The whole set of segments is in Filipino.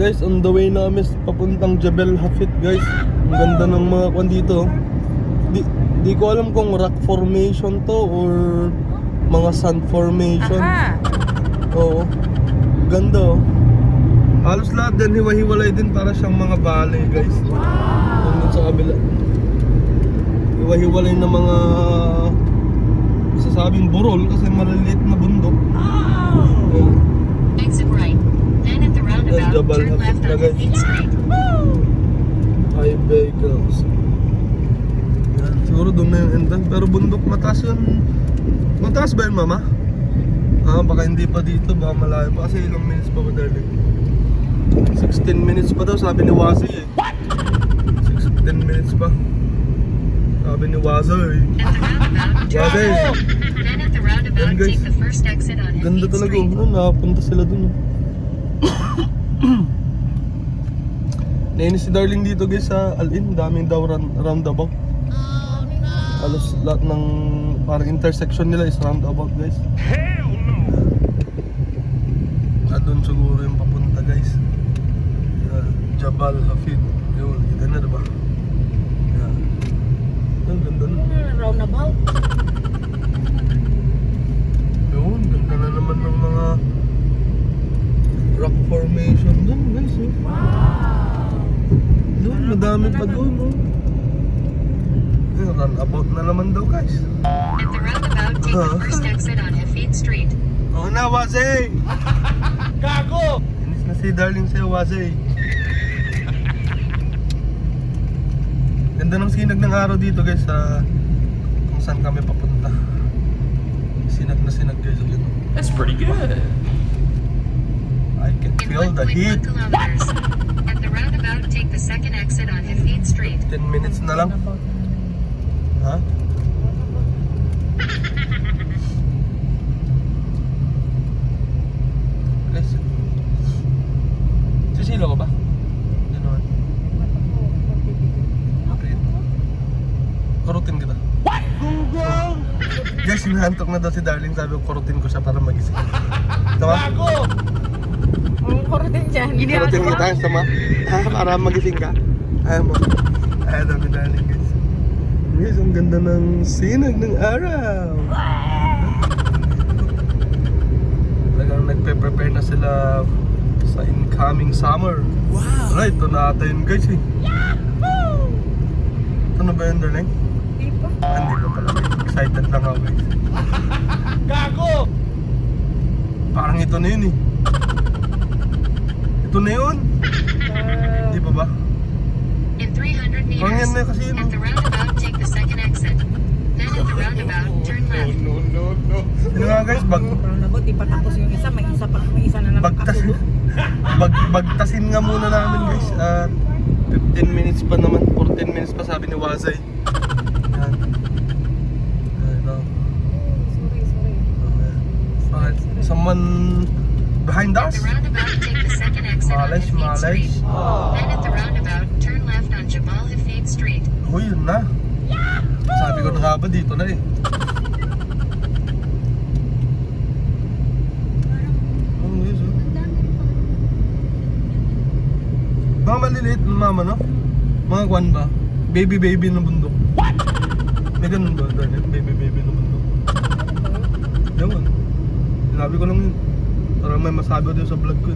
guys, on the way namin papuntang Jebel Hafid guys. Ang ganda ng mga kwan dito. Di ko alam kung rock formation to or mga sand formation. Oo. Ganda oh. Halos lahat din hiwa-hiwalay din para siyang mga valley guys. Doon sa kabila. Hiwa-hiwalay na mga masasabing burol kasi maliliit na bundok. Exit right. Then at the roundabout, turn left on Hafid Street. High vehicles. Yan, siguro doon na yung entrance. Pero bundok, mataas yun. Mataas ba yun, mama? Baka hindi pa dito, baka malayo pa. Kasi ilang minutes pa madali. 16 minutes pa daw, sabi ni Wazi eh. 16 minutes pa. Sabi ni Wazi eh. Wazi eh. Then at the roundabout, take the first exit on Ganda Hafid talaga, Street. nakapunta sila dun. Nainis si Darling dito guys sa Al-In, daming daw roundabout. Halos lahat ng parang intersection nila is roundabout guys. Hell no! At doon siguro yung papunta guys. Jebel Hafid. Yun, kita na diba? Yan. Ang ganda na. Roundabout. Yun, ganda na naman ng mga rock formation doon guys. Doon, madami pa doon. Roundabout na naman daw guys. At the roundabout, take the first exit on Hafid Street. Oo na, Wazi! Gago! Inis na si Darling sa'yo, Wazi. Ganda ng sinag ng araw dito guys sa kung saan kami papunta. Sinag na sinag guys. That's pretty good. I can In feel the 1.1 heat. kilometers. At the roundabout, take the second exit on Hafid Street. 10 minutes na lang. Ha? Guys, sisilo ko ba? Hindi naman. Kurutin kita. What? Guys, hinahantok na daw si Darling. Sabi ko, kurutin ko siya para magising. Tama? Gago! Ang kurutin dyan. Kurutin kita, sama? Para magising ka? Ayaw mo. Ayaw daw ni Darling guys. Guys, ang ganda ng sinag ng araw. Talagang nagpe-prepare na sila sa incoming summer. Wow! Right, ito na ata yun guys eh. Yahoo! Ano ba yun, Darling? Hindi pa. Hindi pa pala. Excited lang ako guys. Gago! Parang ito na yun eh. Ito na yun. Hindi pa ba? In 300 meters. Parang yan na kasi yun. At the roundabout, take the second exit. Then at the roundabout, turn left. No. Yun nga guys, Roundabout, di pa tapos yung isa. May isa na naman bagtasin. Bagtasin nga muna namin guys. 15 minutes pa naman. 14 minutes pa sabi ni Wazay. Yan. Ito. Sorry. Someone behind At us? the roundabout, take the second exit on Malay, Hafid malay. Street. Then at the roundabout, turn left on Jebel Hafid Street. Uy, yun na. Sabi ko na nga ba dito na eh. Mga maliliit ng mama, no? Mga kwan ba? Baby ng bundok. What? May ganun ba? Daniel? Baby ng bundok. Ewan. Sinabi ko lang yun. Para may masabi ko din sa vlog ko.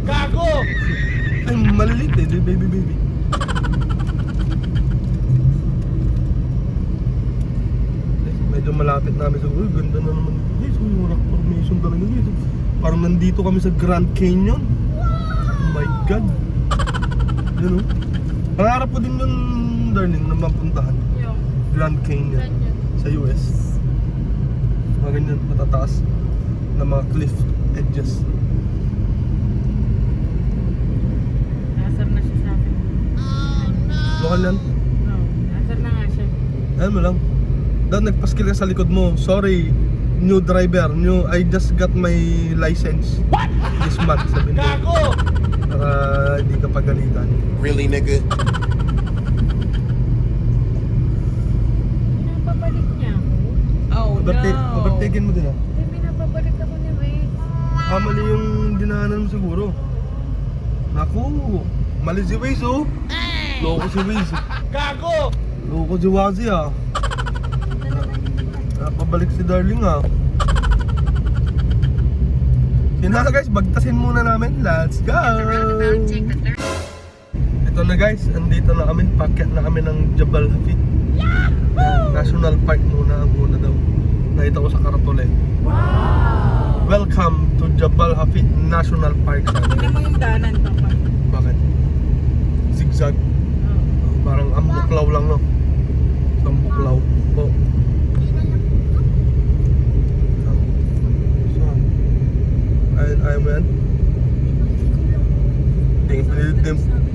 Gago! Ay, maliliit eh. Baby. Medyo malapit namin sa uy, ganda na naman ito guys, uy, rock formation talaga guys. Parang nandito kami sa Grand Canyon. Oh my god. Yun oh. Pangarap ko din yun, Darling, na mapuntahan. Yung. Grand Canyon Saan yun? sa US. Mga ganyan, matataas na mga cliff edges. Nasar na siya sa akin. Lokal yan. No, nasar na nga siya. Ano mo lang. Dahil nagpaskil ka sa likod mo. Sorry, new driver. I just got my license. This month, sabi niya. Gago! Para hindi ka pagalitan. Really, nigga? Pinapabalik niya ako. Overtaken mo din ah. Hindi, pinapabalik ako ni Ray. Mali yung dinaanan mo siguro. Naku, mali si Waze oh. Loko si Waze. Gago! Loko si Wazi ah. Napabalik si Darling ah. Yun na guys, bagtasin muna namin. Let's go! At the roundabout, take the third. Ito na guys, andito na kami. Packet na kami ng Jabal Hafid. National Park muna ang una daw. Nakita ko sa karatule. Wow! Welcome to Jabal Hafid National Park. Tingnan mo yung daanan, Papa. Bakit? Zigzag. Oh. Parang ambuklaw lang no. Ambuklaw. Po. Saan? Ayun mo yan?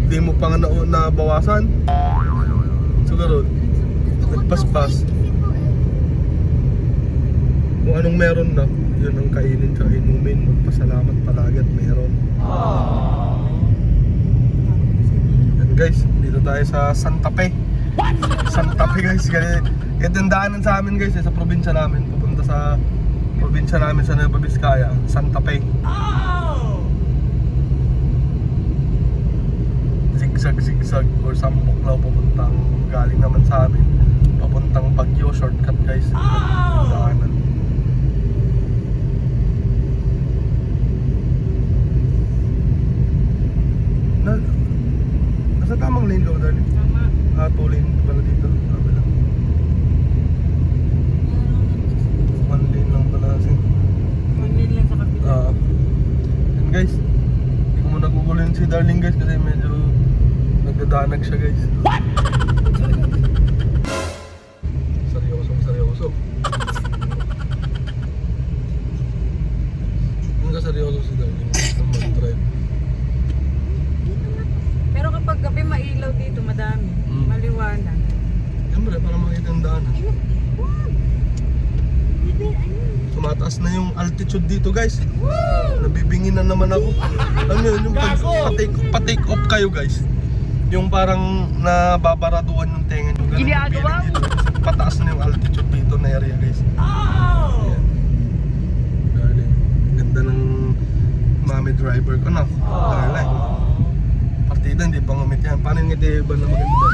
Di mo pa nga nabawasan? Siguro, nagpaspas. Kung anong meron na, yun ang kainin tsaka inumin. Magpasalamat palagi at meron. And guys, dito tayo sa Santa Fe. Santa Fe guys, kasi ito yung daanan sa amin guys, sa probinsya namin. Pupunta sa probinsya namin sa Nueva Vizcaya, Santa Fe. Zigzag or Sambuklaw papuntang galing naman sa amin. Papuntang Baguio, shortcut guys. Daanan. Nasa tamang lane ka ba, darling? Tama. 2 lane pala dito. Sabi lang. 1 lane lang pala kasi. Manil lang sa kapila. And guys, hindi ko muna gugulin si Darling guys kasi medyo nagdadanag siya guys. What? Seryoso. Yung seryoso si Darling ang mag-drive. Pero kapag gabi mailaw dito, madami. Maliwanag. Siyempre, para makita yung daanan. Tumataas na yung altitude dito guys. Nabibingin na naman ako. Ano yun, yung pag pa-take off kayo guys. Yung parang nababaraduan yung tenga nyo. Ginagawa mo? Kasi pataas na yung altitude dito na area guys. Ayan. Darling, ganda ng mami driver ko na. Darling. Partida, hindi pa ngumit yan. Paano yung ngiti ba na maganda?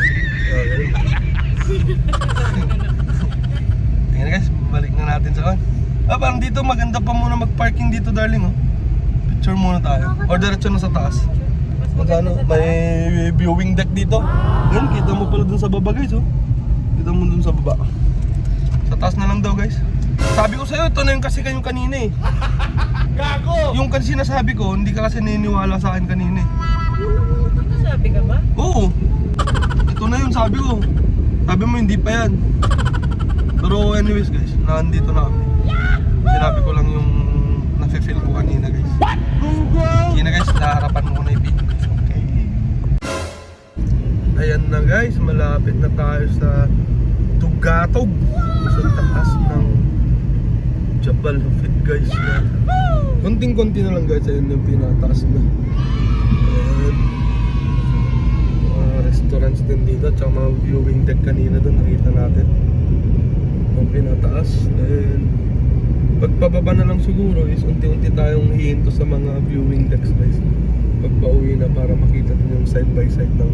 Tingnan guys, balik na natin sa on. Parang dito maganda pa muna mag-parking dito darling oh. Picture muna tayo. Or diretso na sa taas. Magkano? May viewing deck dito. Yan, kita mo pala dun sa baba guys oh. Kita mo dun sa baba. Sa taas na lang daw guys. Sabi ko sa'yo, ito na yung kasi kayong kanina eh. Gago! Yung kasi sinasabi ko, hindi ka kasi naniniwala sa akin kanina eh. Sabi ka ba? Oo. Ito na yun sabi ko. Sabi mo hindi pa yan. Pero anyways guys, nandito na kami. Sinabi ko lang yung nafe-feel ko kanina guys. Sige na guys, naharapan mo na yung video guys. Okay. Ayan na guys, malapit na tayo sa Tugatog. Sa taas ng Jabal Hafid guys. Konting-konti na lang guys, ayun yung pinataas na. Ayan. Mga restaurants din dito, tsaka mga viewing deck kanina doon nakita natin. Yung pinataas. Then pagpababa na lang siguro is unti-unti tayong hihinto sa mga viewing decks guys. Pagpauwi na para makita din yung side by side ng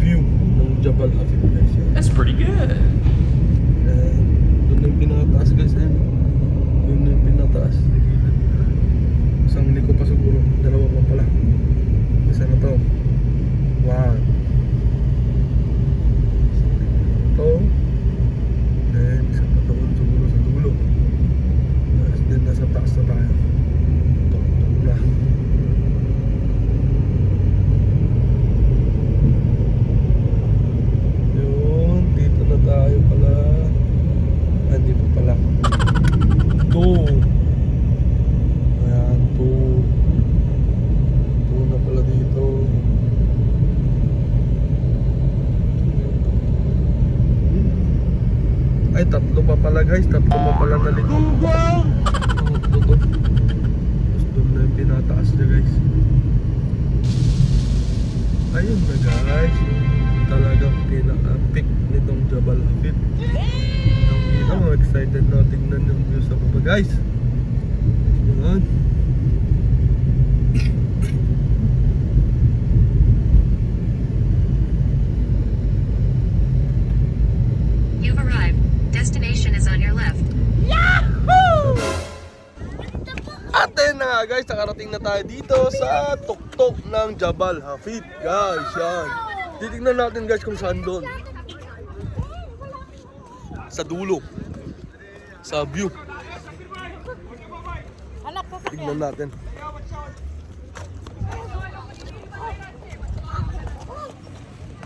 view ng Jabal Hafid guys. That's pretty good. Doon yung pinataas guys eh. Doon yung pinataas. Isang liko pa siguro. Dalawa pa pala. Isa na to. One. Ito. Then isa pa doon siguro sa dulo. Then nasa taas na tayo. Tok-tok na. Yun, dito na tayo pala. Hindi pa pala. 2. Ayan, 2 na pala dito. Ay, 3 pa pala guys. 3 pa pala na liko. Ito. Tapos doon na yung pinataas niya guys. Ayun na guys. Yung talagang pinaka-pick nitong Jabal Hafid. Ang excited na tingnan yung view sa baba guys. Yun. tayo guys, nakarating na tayo dito sa tuktok ng Jabal Hafid. Guys, yan. Titignan natin guys kung saan doon. Sa dulo. Sa view. Tignan natin.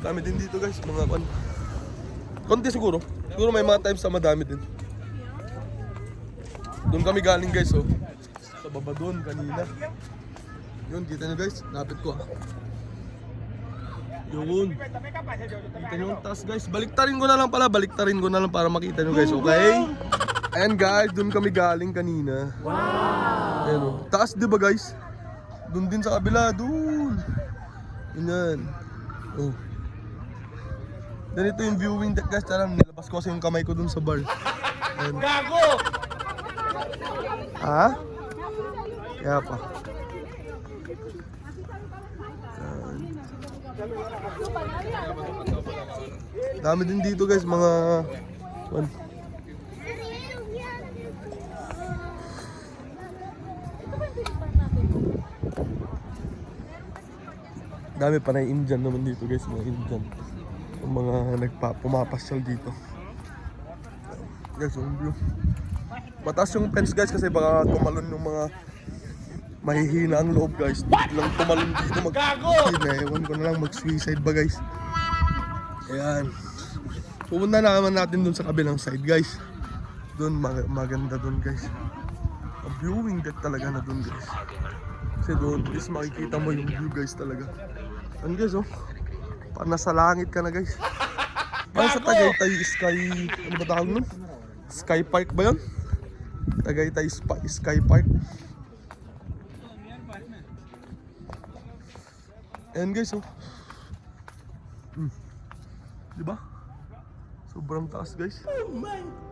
Dami din dito guys, mga kan. Konti siguro. Siguro may mga times na madami din. Doon kami galing guys, oh. Sa baba doon kanina. Yun, kita nyo guys, napit ko ah. Yun. Kita nyo ang taas guys. Baliktarin ko na lang para makita nyo guys, okay? Ayan guys, doon kami galing kanina. Wow! Ayan oh. Taas diba guys? Doon din sa kabila, doon. Ganyan. Oh. Ganito yung viewing deck guys. Tara, nilabas ko kasi yung kamay ko doon sa bar. Ayan. Gago! Ha? Kaya pa. Dami din dito guys, mga dami pa na Indian naman dito guys, mga Indian. Yung mga pumapasyal dito. Guys, yung view. Mataas yung fence guys kasi baka tumalon yung mga mahihina ang loob guys. Biglang tumalon dito mag-hina. Ewan ko na lang mag-suicide ba guys. Ayan. Pupunta na naman natin dun sa kabilang side guys. Dun maganda dun guys. Ang viewing deck talaga na dun guys. Kasi dun is makikita mo yung view guys talaga. Ayan guys oh. Parang nasa langit ka na guys. Parang sa Tagaytay Sky, ano ba tawag nun? Sky Park ba yun? Tagaytay Sky Park. Ayan guys oh. Diba? Sobrang taas guys.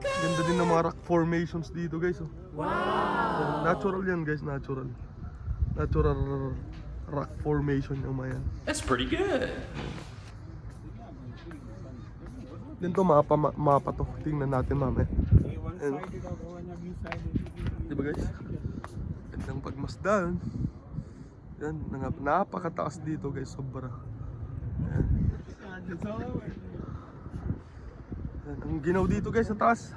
Ganda din ng mga rock formations dito guys oh. Wow! Natural yan guys, natural. Natural rock formation yung mga yan. That's pretty good. Din to mapa to. Tingnan natin mamaya. Ayan. Diba guys? Gandang pagmasdan. Yan, napakataas dito guys, sobra. Ayan. Ayan. Ang ginaw dito guys sa taas.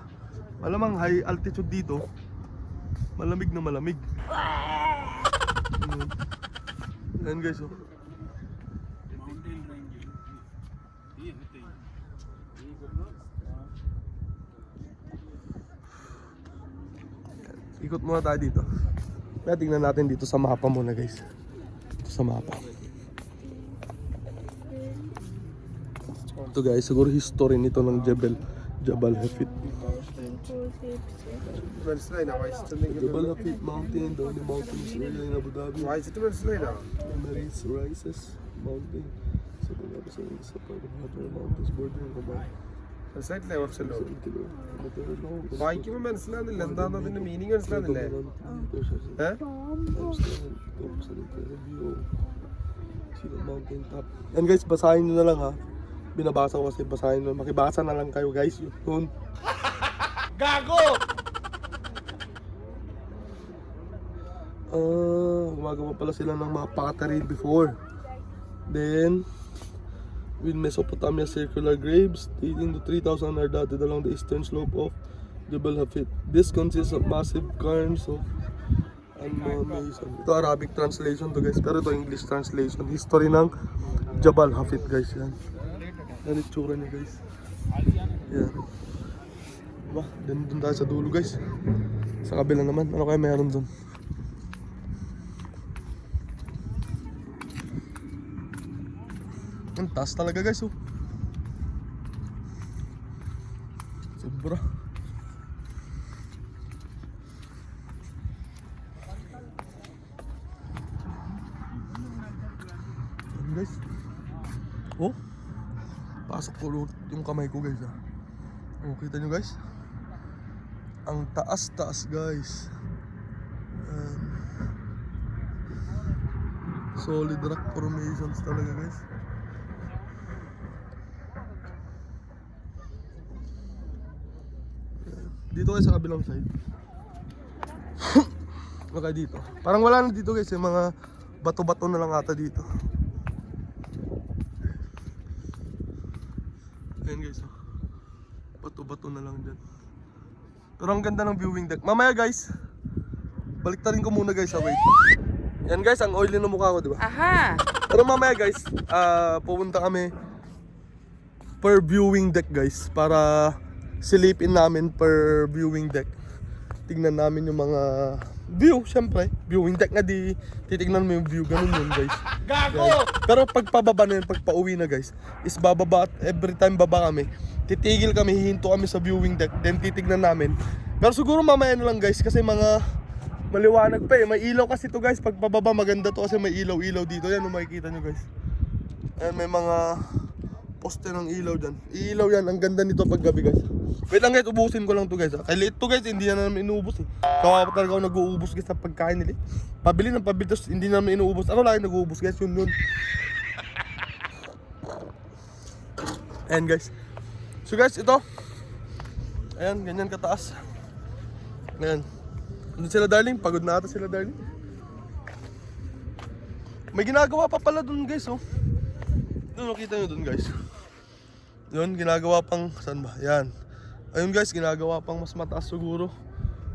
Malamang high altitude dito. Malamig na malamig. Ayan, ayan guys oh. Ikot muna tayo dito. Tingnan natin dito sa mapa muna guys. Ito sa mapa. Ito guys, siguro history nito ng Jabal Hafid. Jabal Hafid Mountain, the only mountains area in Abu Dhabi. Emirates rises mountain. So the represent is a part of Hadra Mountains bordering Oman. വായിക്കുമ്പോൾ മനസ്സിലാകുന്നില്ല എന്താന്ന് അതിന്റെ മീനിങ് മനസ്സിലാകുന്നില്ലേ And guys, basahin nyo na lang ha. Binabasa ko kasi basahin nyo. Makibasa na lang kayo guys. Yun. Gago! Gumagawa pala sila ng mga pottery before. Then with Mesopotamia circular graves dating to 3,000 are dotted along the eastern slope of Jabal Hafid. This consists of massive cairns of mason. Ito Arabic translation to guys, pero ito English translation. History ng Jabal Hafid guys. Yan. Yan itsura niya guys. Yan. Diba? Dun tayo sa dulo guys. Sa kabila naman. Ano kaya meron dun? Ang taas talaga guys oh. Sobra. Ayan guys. Oh. Pasok ko yung kamay ko guys ah. Oh, kita nyo guys. Ang taas-taas guys. Solid rock formations talaga guys. Dito kayo sa kabilang side. Okay, dito. Parang wala na dito guys, yung mga bato-bato na lang ata dito. Ayan guys, oh. Bato-bato na lang dyan. Pero ang ganda ng viewing deck. Mamaya guys, baliktarin ko muna guys, wait. Yan guys, ang oily ng mukha ko, di ba? Aha! Pero mamaya guys, pupunta kami per viewing deck guys, para silipin namin per viewing deck. Tignan namin yung mga view, syempre. Viewing deck nga di titignan mo yung view, ganun yun guys. Gago! Pero pag pababa na yun, pag pauwi na guys, is bababa at every time baba kami, titigil kami, hihinto kami sa viewing deck, then titignan namin. Pero siguro mamaya na lang guys, kasi mga maliwanag pa eh. May ilaw kasi to guys, pag pababa maganda to kasi may ilaw-ilaw dito. Yan, makikita nyo guys. Ayan, may mga poste ng ilaw dyan. Ilaw yan, ang ganda nito pag gabi guys. Wait lang guys, ubusin ko lang to guys. Kaya liit to guys, hindi na namin inuubos eh. Kawawa talaga ako nag-uubos guys sa pagkain nila. Pabili ng pabili, tapos hindi namin inuubos. Ako lagi nag-uubos guys, yun. Ayan guys. So guys, ito. Ayan, ganyan kataas. Ayan. Doon sila darling, pagod na ata sila darling. May ginagawa pa pala doon guys, oh. Doon, nakita nyo doon guys. Yun, ginagawa pang, saan ba? Yan. Ayun guys, ginagawa pang mas mataas siguro.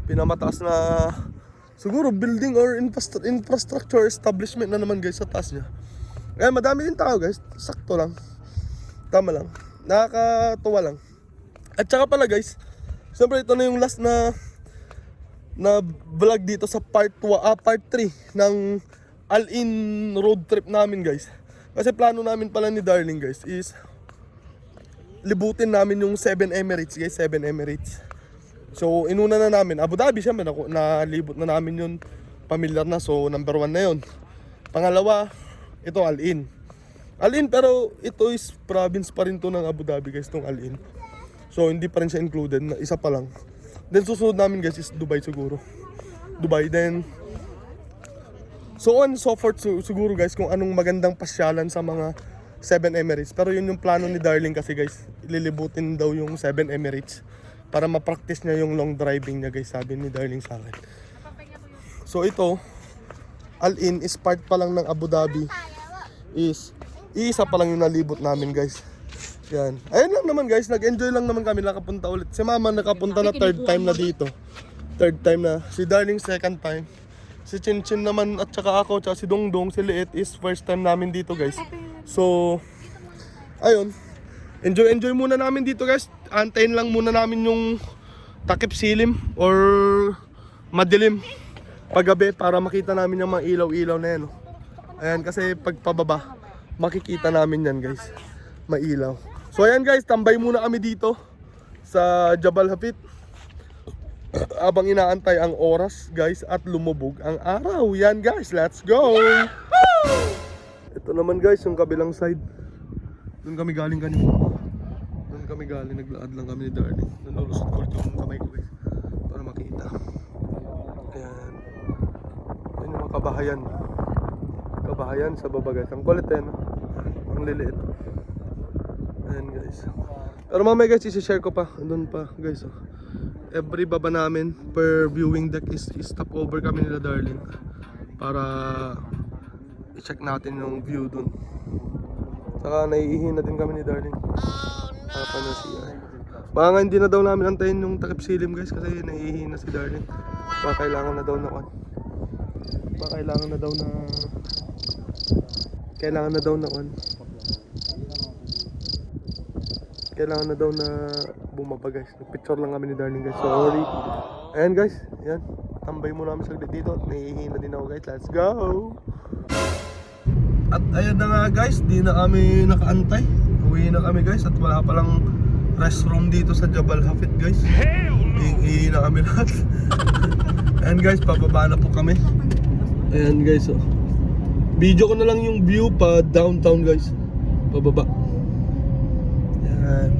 Pinamataas na, siguro building or infrastructure establishment na naman guys sa taas niya. Ayan, madami din tao guys. Sakto lang. Tama lang. Nakakatuwa lang. At saka pala guys, siyempre ito na yung last na vlog dito sa part 3 ng Al-In road trip namin guys. Kasi plano namin pala ni darling guys is libutin namin yung 7 Emirates guys, 7 Emirates. So inuna na namin Abu Dhabi, syempre nalibot na namin yun, familiar na, so number 1 na yun. Pangalawa, ito Al-In. Al-In, pero ito is province pa rin to ng Abu Dhabi guys, tong Al-In. So hindi pa rin siya included, isa pa lang. Then susunod namin guys is Dubai siguro. Dubai, then so on so forth siguro guys kung anong magandang pasyalan sa mga 7 Emirates. Pero yun yung plano ni darling kasi guys, ililibutin daw yung 7 Emirates para ma-practice niya yung long driving niya guys, sabi ni darling sa akin. So ito, Al-In is part pa lang ng Abu Dhabi, is isa pa lang yung nalibot namin guys. Yan. Ayun lang naman guys, nag-enjoy lang naman kami, nakapunta ulit. Si mama nakapunta na 3rd time na dito. 3rd time na. Si darling 2nd time. Si Chinchin naman at saka ako, tsaka si Dongdong, si Liit is 1st time namin dito guys. So, ayun. Enjoy muna namin dito guys. Antayin lang muna namin yung takip silim or madilim paggabi para makita namin yung mga ilaw-ilaw na yan. Ayan, kasi pag pababa, makikita namin yan guys. Mailaw. So ayan guys, tambay muna kami dito sa Jabal Hafid. Abang inaantay ang oras guys at lumubog ang araw. Yan guys, let's go! Ito naman guys, yung kabilang side. Doon kami galing kanina. Doon kami galing, naglaad lang kami ni darling. Nalulusot ko yung kamay ko guys para makita. Ayan. Ayan yung mga kabahayan. Kabahayan sa baba guys. Ang kulit eh, no? Ang liliit. Ayan guys. Pero mamaya guys, isi-share ko pa. Andun pa guys, oh. Every baba namin per viewing deck is stop over kami nila darling para i-check natin yung view dun. Saka naiihi na din kami ni darling. Harapan na siya. Baka nga hindi na daw namin antayin yung takip silim guys kasi naiihi na si darling. Baka kailangan na daw na kailangan na daw na bumaba guys. Nagpicture lang kami ni darling guys. Sorry. Ayan guys. Ayan. Tambay muna kami saglit dito. Nahihihin na din ako guys. Let's go! At ayan na nga guys. Di na kami nakaantay. Uwi na kami guys. At wala palang restroom dito sa Jabal Hafid guys. Iihi na kami lahat. Ayan guys. Pababa na po kami. Ayan guys, oh. Video ko na lang yung view pa downtown guys. Pababa. Yan.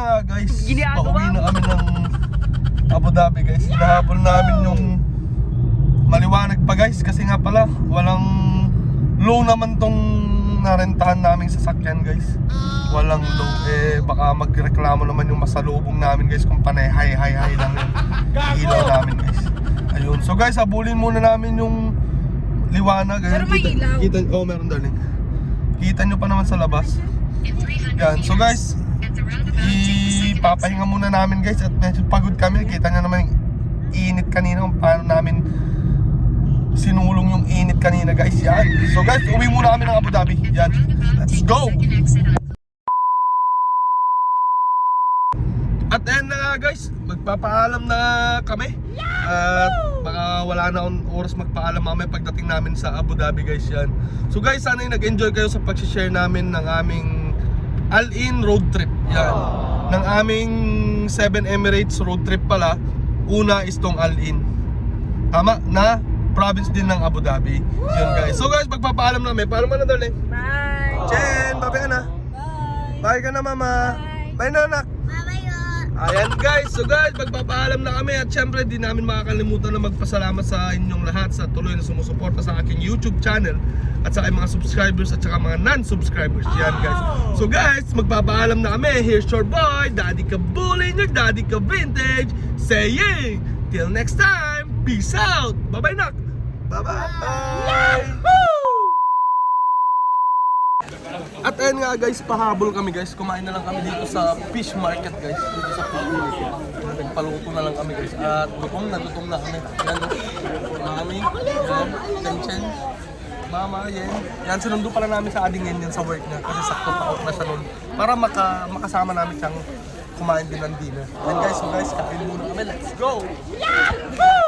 nga guys, pauwi na kami ng Abu Dhabi guys. Hinahabol namin yung maliwanag pa guys kasi nga pala walang low naman tong narentahan naming sasakyan guys. Walang low, baka magreklamo naman yung masalubong namin guys kung panay hi lang yung ilaw namin guys. Ayun, so guys, habulin muna namin yung liwanag. Pero may ilaw. Oh, meron darling. Kita nyo pa naman sa labas. In 300 Yan, so guys, at the roundabout, take the second ipapahinga muna namin guys at medyo pagod kami. Kita nyo naman yung init kanina kung paano namin sinulong yung init kanina guys. Yan. So guys, uwi muna kami ng Abu Dhabi. Yan. Let's go! second exit on At ayan na nga guys, magpapaalam na kami. At baka wala na akong oras magpaalam mamaya pagdating namin sa Abu Dhabi guys. Yan. So guys, sana nag-enjoy kayo sa pag-share namin ng aming Al-In road trip. Yan. Ng aming 7 Emirates road trip pala. Una is tong Al-In. Tama na province din ng Abu Dhabi. Yun guys. So guys, magpapaalam na kami. Paalam na darling. Bye! Jen, bye ka na. Bye ka na mama. Bye na anak. Ayan guys, so guys, magpapaalam na kami at syempre di namin makakalimutan na magpasalamat sa inyong lahat sa tuloy na sumusuporta sa aking YouTube channel at sa aking mga subscribers at saka mga non-subscribers. Yan guys. So guys, magpapaalam na kami. Here's your boy, Daddy Kabulin, your Daddy Ka Vintage, saying, till next time, peace out. Bye-bye nak. Bye-bye. At ayun nga guys, pahabol kami guys. Kumain na lang kami dito sa fish market guys. Dito sa fish market. Nagpaluto na lang kami guys. At gutom na kami. Yan. Mami. Yan. Chen. Mama. Yan. Yan. Sinundo pala namin sa ading yan sa work niya. Kasi sakto pa out na siya nun. Para makasama namin siyang kumain din ng dinner. Yan guys. So guys, kain muna kami. Let's go! Yahoo!